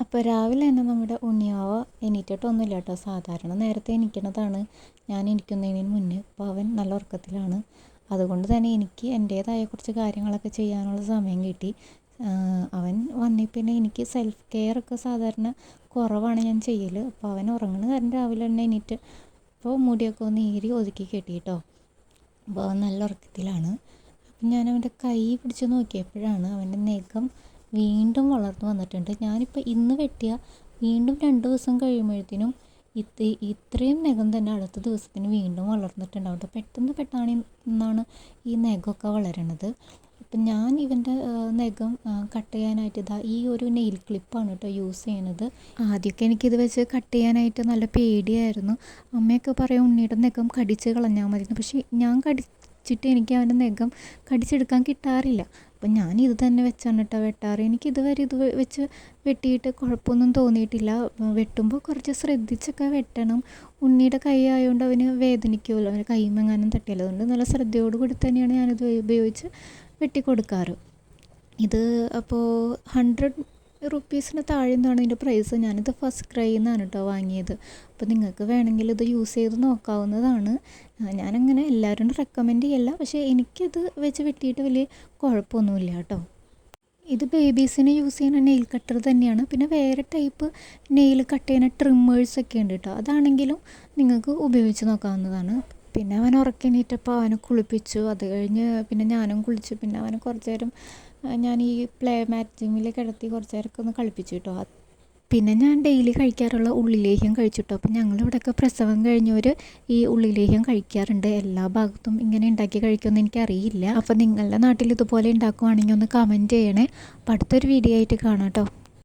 അപ്പോൾ രാവിലെ തന്നെ നമ്മുടെ ഉണ്ണിയാവ എണീറ്റിട്ടൊന്നുമില്ല കേട്ടോ. സാധാരണ നേരത്തെ എണീക്കുന്നതാണ് ഞാൻ എണീക്കുന്നതിന് മുന്നേ. അപ്പോൾ അവൻ നല്ല ഉറക്കത്തിലാണ്. അതുകൊണ്ട് തന്നെ എനിക്ക് എൻ്റേതായ കുറച്ച് കാര്യങ്ങളൊക്കെ ചെയ്യാനുള്ള സമയം കിട്ടി. അവൻ വന്നേ പിന്നെ എനിക്ക് സെൽഫ് കെയർ ഒക്കെ സാധാരണ കുറവാണ് ഞാൻ ചെയ്യൽ. അപ്പോൾ അവൻ ഉറങ്ങുന്ന കാരണം രാവിലെ തന്നെ എണീറ്റ് അപ്പോൾ മുടിയൊക്കെ ഒന്ന് ഈരി ഒതുക്കി കെട്ടി കേട്ടോ. അപ്പോൾ അവൻ നല്ല ഉറക്കത്തിലാണ്. അപ്പം ഞാൻ അവൻ്റെ കൈ പിടിച്ച് നോക്കിയപ്പോഴാണ് അവൻ്റെ നഖം വീണ്ടും വളർന്നു വന്നിട്ടുണ്ട്. ഞാനിപ്പോൾ ഇന്ന് വെട്ടിയ വീണ്ടും 2 ദിവസം കഴിയുമ്പോഴത്തേനും ഇത്രയും നഖം തന്നെ അടുത്ത ദിവസത്തിന് വീണ്ടും വളർന്നിട്ടുണ്ടാവും. പെട്ടെന്നാണ് ഈ നഖമൊക്കെ വളരണത്. അപ്പം ഞാൻ ഇവൻ്റെ നഖം കട്ട് ചെയ്യാനായിട്ട് ഈ ഒരു നെയിൽ ക്ലിപ്പാണ് കേട്ടോ യൂസ് ചെയ്യണത്. ആദ്യമൊക്കെ എനിക്കിത് വെച്ച് കട്ട് ചെയ്യാനായിട്ട് നല്ല പേടിയായിരുന്നു. അമ്മയൊക്കെ പറയും ഉണ്ണിയുടെ നഖം കടിച്ച് കളഞ്ഞാൽ മതി. പക്ഷേ ഞാൻ കടിച്ചിട്ട് എനിക്ക് അവൻ്റെ നഖം കടിച്ചെടുക്കാൻ കിട്ടാറില്ല. അപ്പം ഞാൻ ഇത് തന്നെ വെച്ചാണ് കേട്ടോ വെട്ടാറ്. എനിക്കിതുവരെ ഇത് വെച്ച് വെട്ടിയിട്ട് കുഴപ്പമൊന്നും തോന്നിയിട്ടില്ല. വെട്ടുമ്പോൾ കുറച്ച് ശ്രദ്ധിച്ചൊക്കെ വെട്ടണം. ഉണ്ണിയുടെ കൈ ആയതുകൊണ്ട് അവന് വേദനിക്കുമല്ലോ, അവന് കൈമെങ്ങാനും തട്ടിയല്ലോ. അതുകൊണ്ട് നല്ല ശ്രദ്ധയോട് കൂടി തന്നെയാണ് ഞാനിത് ഉപയോഗിച്ച് വെട്ടിക്കൊടുക്കാറ്. ഇത് അപ്പോൾ 100 റുപ്പീസിന് താഴെ നിന്നാണ് ഇതിൻ്റെ പ്രൈസ്. ഞാനിത് ഫസ്റ്റ് ക്രൈയിൽ നിന്നാണ് കേട്ടോ വാങ്ങിയത്. അപ്പോൾ നിങ്ങൾക്ക് വേണമെങ്കിൽ ഇത് യൂസ് ചെയ്ത് നോക്കാവുന്നതാണ്. ഞാനങ്ങനെ എല്ലാവരും റെക്കമെൻഡ് ചെയ്യല്ല, പക്ഷേ എനിക്കിത് വെച്ച് വെട്ടിയിട്ട് വലിയ കുഴപ്പമൊന്നുമില്ല കേട്ടോ. ഇത് ബേബീസിന് യൂസ് ചെയ്യുന്ന നെയിൽ കട്ടർ തന്നെയാണ്. പിന്നെ വേറെ ടൈപ്പ് നെയിൽ കട്ട് ചെയ്യുന്ന ട്രിമ്മേഴ്സൊക്കെ ഉണ്ട് കേട്ടോ. അതാണെങ്കിലും നിങ്ങൾക്ക് ഉപയോഗിച്ച് നോക്കാവുന്നതാണ്. പിന്നെ അവൻ ഉറക്കിണീറ്റപ്പോൾ അവനെ കുളിപ്പിച്ചു. അത് കഴിഞ്ഞ് പിന്നെ ഞാനും കുളിച്ചു. പിന്നെ അവനെ കുറച്ച് നേരം ഞാൻ ഈ പ്ലേ മാറ്റ് ജിമ്മിൽ കിടത്തി കുറച്ച് നേരമൊക്കെ ഒന്ന് കളിപ്പിച്ചു കേട്ടോ. പിന്നെ ഞാൻ ഡെയിലി കഴിക്കാറുള്ള ഉള്ളിലേഹ്യം കഴിച്ചു കേട്ടോ. അപ്പം ഞങ്ങളിവിടെയൊക്കെ പ്രസവം കഴിഞ്ഞവർ ഈ ഉള്ളിലേഹ്യം കഴിക്കാറുണ്ട്. എല്ലാ ഭാഗത്തും ഇങ്ങനെ ഉണ്ടാക്കി കഴിക്കുമെന്ന് എനിക്കറിയില്ല. അപ്പോൾ നിങ്ങളുടെ നാട്ടിൽ ഇതുപോലെ ഉണ്ടാക്കുവാണെങ്കിൽ ഒന്ന് കമൻറ്റ് ചെയ്യണേ. അപ്പോൾ അടുത്തൊരു വീഡിയോ ആയിട്ട് കാണാം കേട്ടോ.